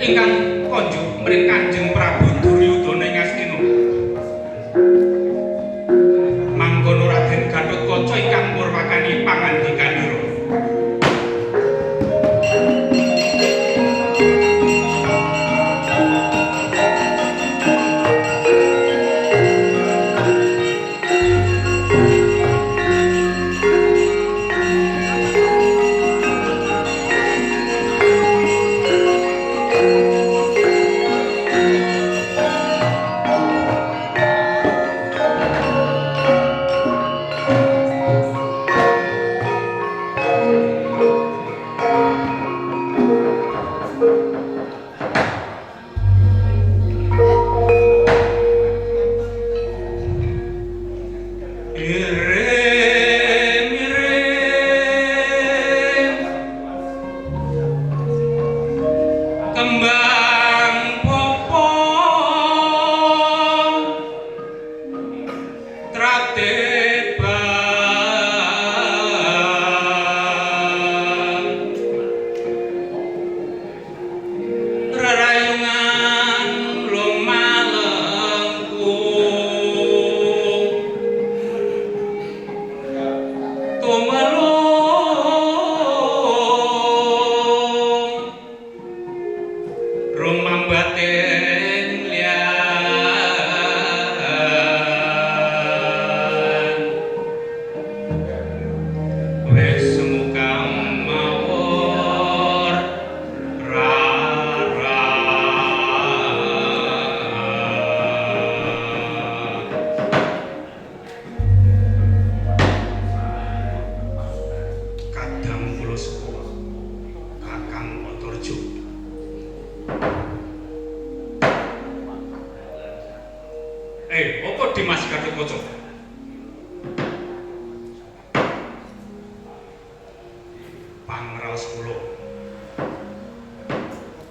ingkang konjuk mring Kanjeng Prabu Duryudana ing Astina. Mangkono Raden Gatotkaca ingkang murwakani pangandikanira. Apa Dimas Gatotkaca? Pangraos kula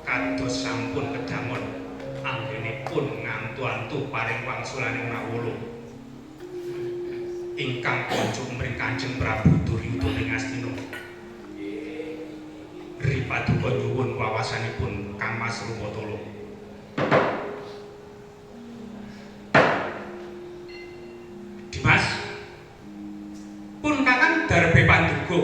kados sampun kedangon anggenipun ngantu-antu paring wangsulaning Nawala ingkang konjuk mring Kanjeng Prabu Duryudana ing Astina. Ripaduka nyuwun wawasanipun Kang Mas Rupatala. Dimas, pun kakang darbe panduga.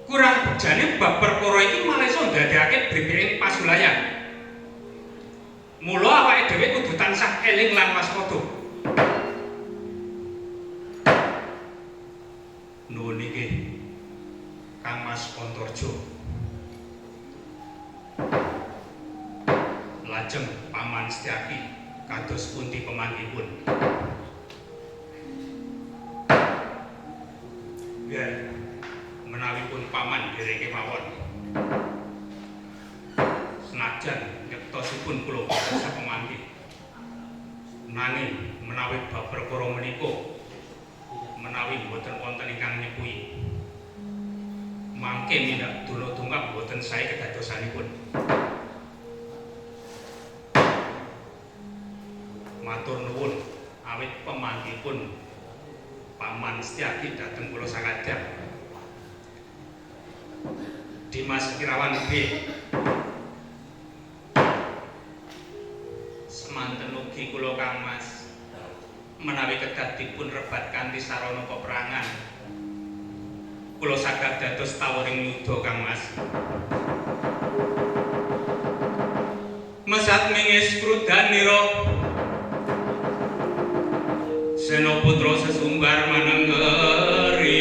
Kurang bejane bab perkara iki malah iso ndadekake bribring pasulayan. Mula awake dhewe kudu tansah eling lan waspada. Nuwun nggih, Kang Mas Antarja. Lajeng Paman Setyaki kados pundi pamanggipun? Ya, menawi pun paman dereke mawon. Senajan nyektosipun kula kados pamanggih. Nanging menawi bab perkara menika menawi boten wonten ingkang nyepuhi, mangke mindak donga-donga boten sae kedadosanipun. Matur nuwun awit pamanggipun Paman Setyaki dhateng kula sakadang. Dimas Kirawan B. Semanten ugi kula Kang Mas menawi kedah dipun rebat kanthi sarana peperangan kula saged dados tawuring yuda Kang Mas. Mesat mingis krudanira Senoputra sesumbar manenggeri.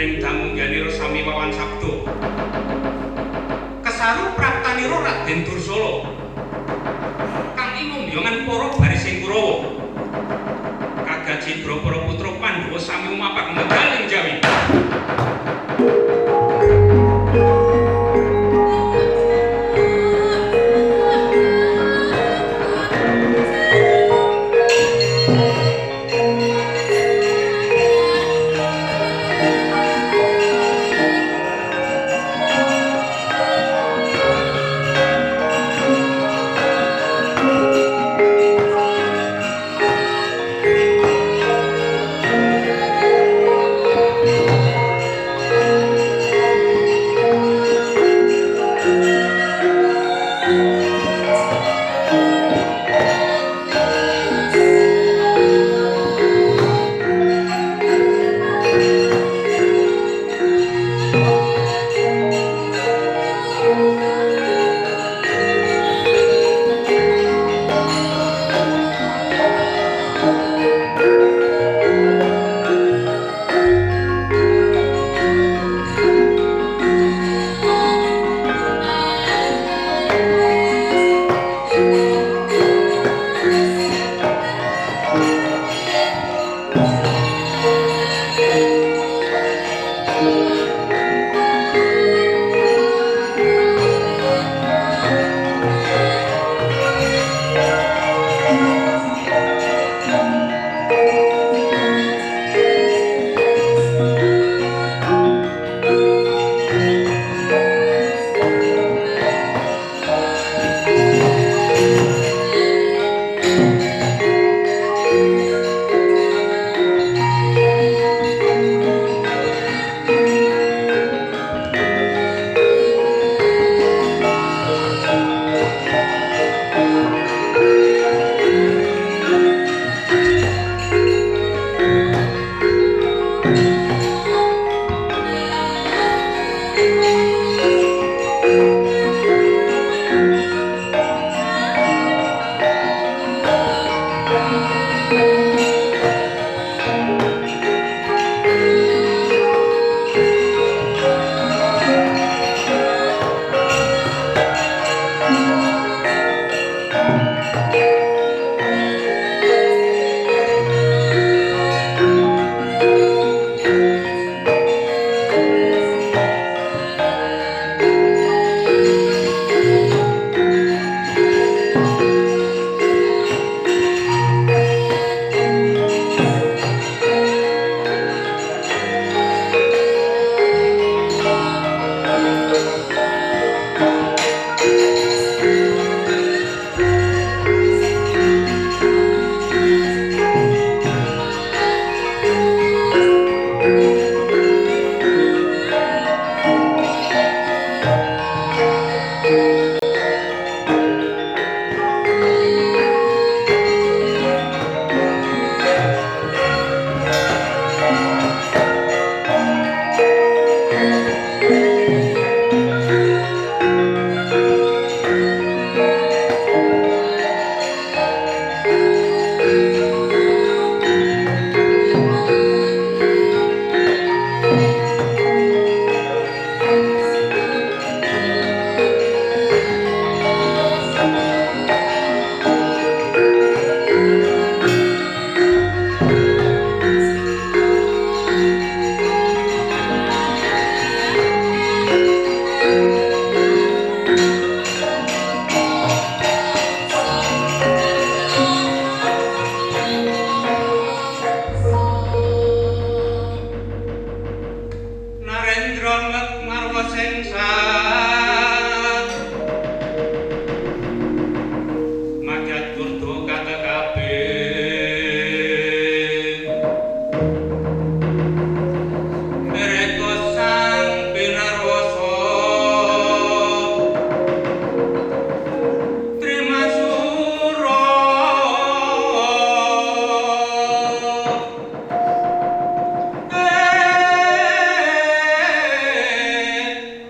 dening damungganira sami wawan sabdo. Kesaru praptanira Raden Dursala kang imombiongan para barising Kurawa. Kagajibra para putra Pandhawa sami umapak medal ing Jawi.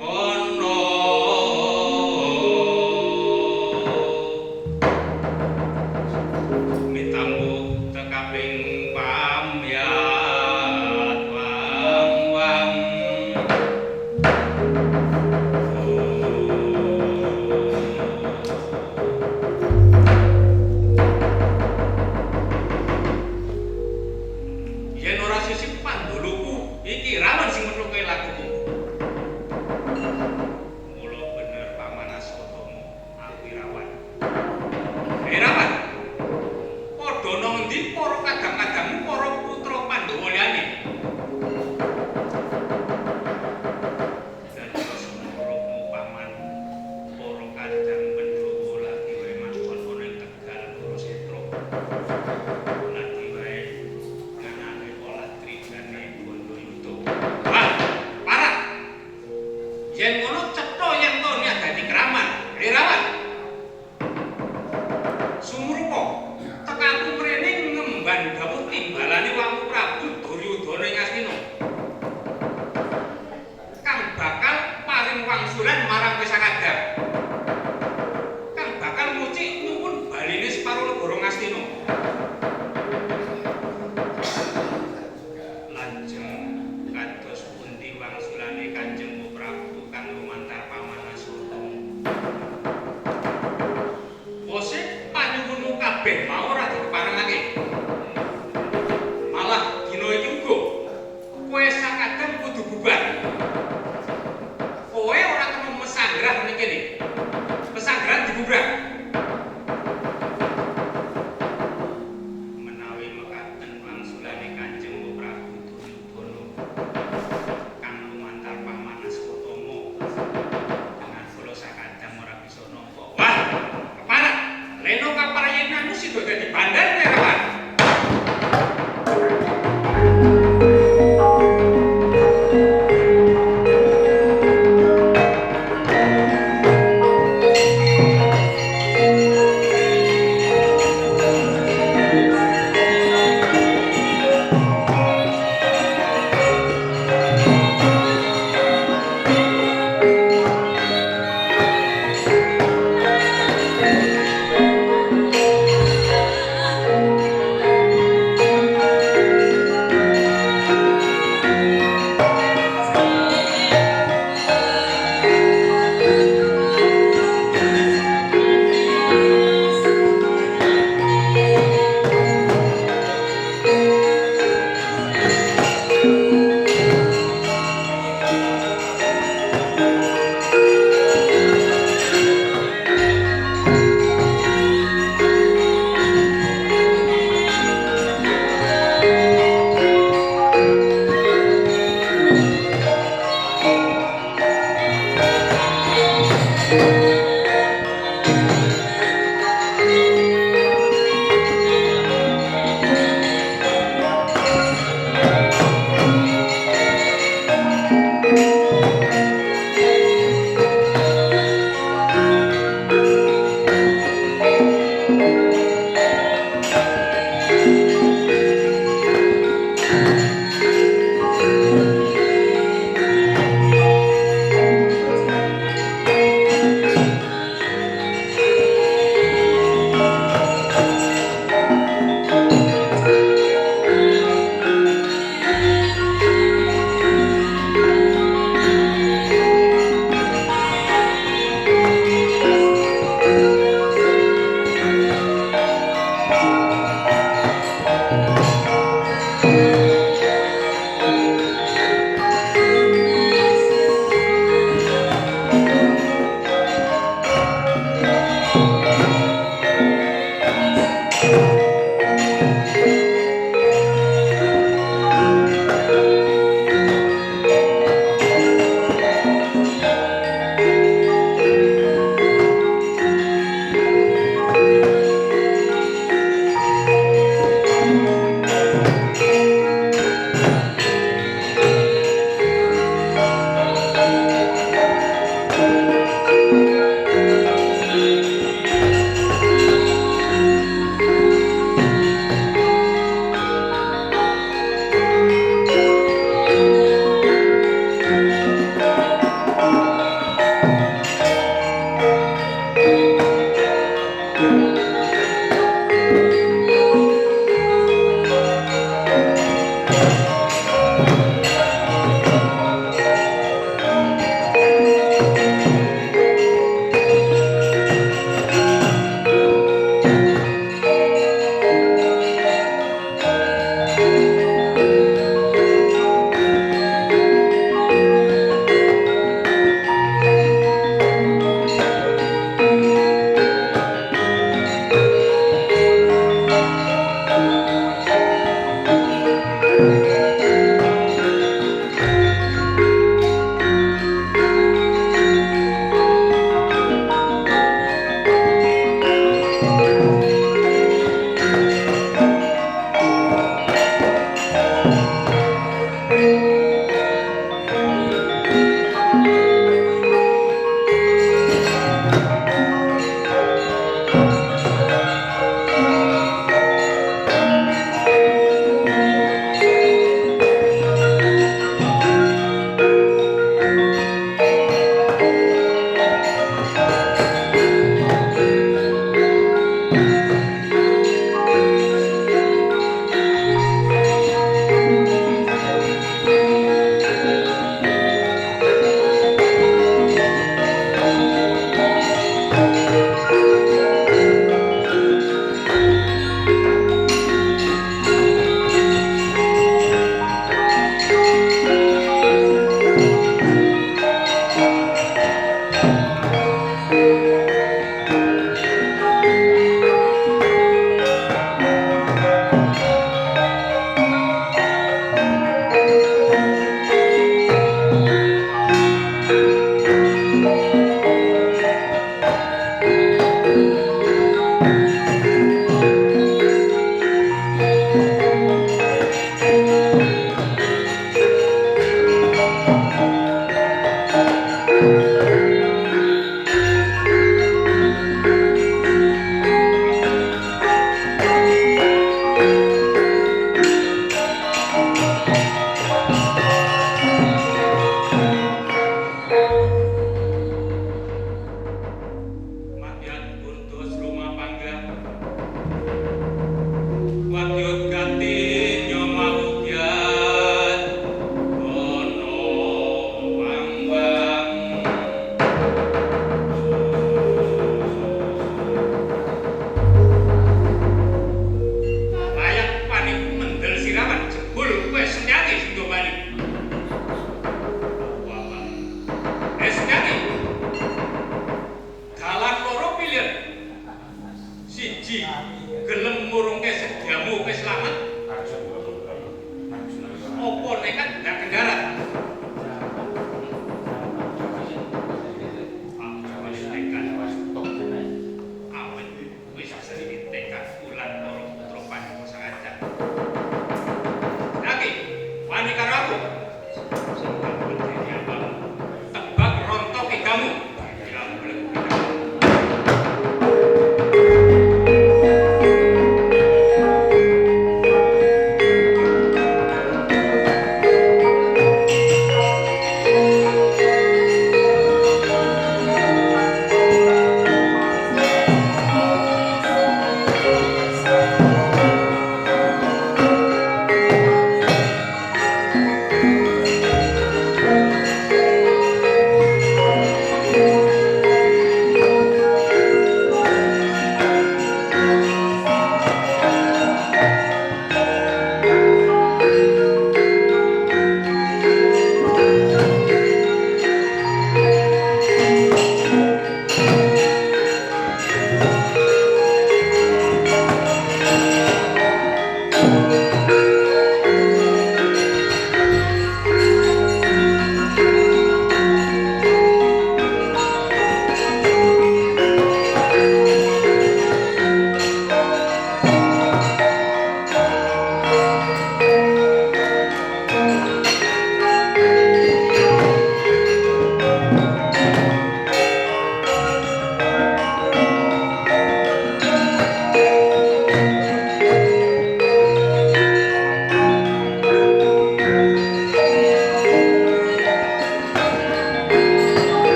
ono Irawan sing methuke lakuku. Mula bener Paman Aswatama, aku Irawan. Irawan. Padha nang endi para kadang-kadangmu para putra Pandhawa liyane? Dan semurukmu Paman, para kadang Pandhawa lagi wae mangkon ana ing Tegal Kurusetra. Lagi wae nganane pola trigane Bandayuda. Wah, parah. Yen ngono cetha yen to niagati kraman. Irawan. Sumrupa tekaku mrene ngemban dawuh timbalane Wamu Prabu Duryudana ing Astina. Kang bakal paring wangsulan marang Wisakadar. Kang bakal ngucik nyuwun baline separo negara Ngastina. Lajeng kados pundi wangsulane Kanjeng Prabu kang lumantar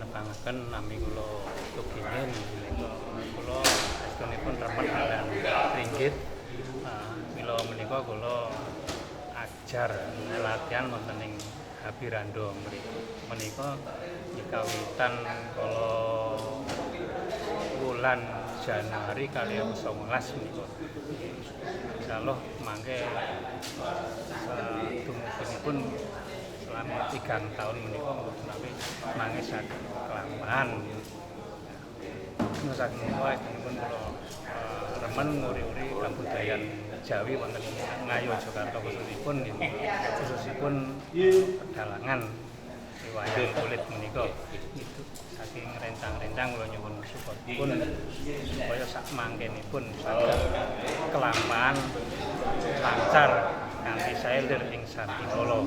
nepangaken nami kula kepingin menika kula astunipun remen kalian ringgit. Mila menika kula ajar latihan wonten ing Habirando mriku. Menika kawitan kala wulan Januari 2019 menika. Insyaallah mangke dumupunipun selama 3 tahun menika menawi mangke saged kelampahan. Saking menika astunipun kula remen nguri-uri kabudayan Jawi wonten ing Ngayogyakarta khususipun pedalangan wayang kulit menika. Itu saking rencang-rencang kula nyuwun supaya sak mangkenipun saged kelampahan lancar kanthi sae ing Santi Solo.